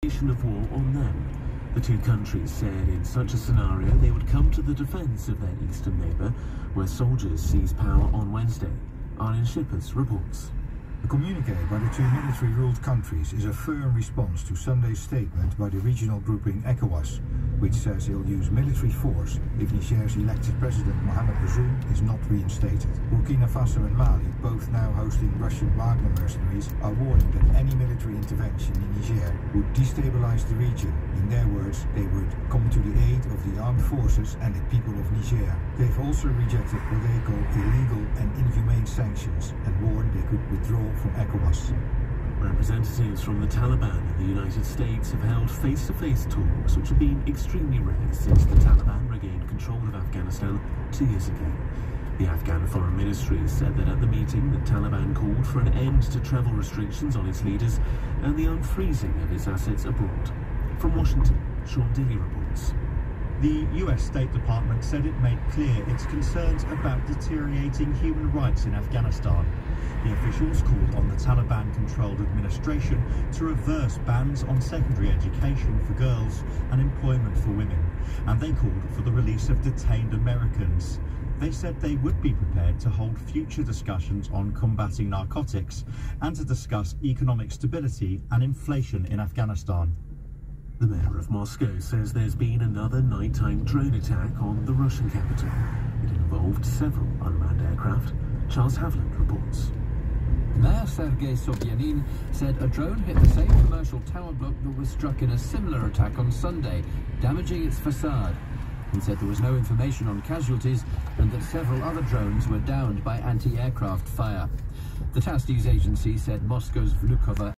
of war on them. The two countries said in such a scenario they would come to the defense of their eastern neighbor, where soldiers seized power on Wednesday. Arjen Schippers reports. The communique by the two military-ruled countries is a firm response to Sunday's statement by the regional grouping ECOWAS, which says it'll use military force if Niger's elected president Mohamed Bazoum is not reinstated. Burkina Faso and Mali, both now hosting Russian Wagner mercenaries, are warning that any military intervention in Niger would destabilize the region. In their words, they would come to the aid of the armed forces and the people of Niger. They've also rejected what they call illegal and inhumane sanctions and warned they could withdraw from ECOWAS. Representatives from the Taliban in the United States have held face-to-face talks which have been extremely rare since the Taliban regained control of Afghanistan 2 years ago. The Afghan Foreign Ministry said that at the meeting the Taliban called for an end to travel restrictions on its leaders and the unfreezing of its assets abroad. From Washington, Sean Dilley reports. The US State Department said it made clear its concerns about deteriorating human rights in Afghanistan. The officials called on the Taliban-controlled administration to reverse bans on secondary education for girls and employment for women, and they called for the release of detained Americans. They said they would be prepared to hold future discussions on combating narcotics and to discuss economic stability and inflation in Afghanistan. The mayor of Moscow says there's been another nighttime drone attack on the Russian capital. It involved several unmanned aircraft. Charles Havland reports. Mayor Sergei Sobyanin said a drone hit the same commercial tower block that was struck in a similar attack on Sunday, damaging its facade. He said there was no information on casualties and that several other drones were downed by anti-aircraft fire. The TASS news agency said Moscow's Vnukovo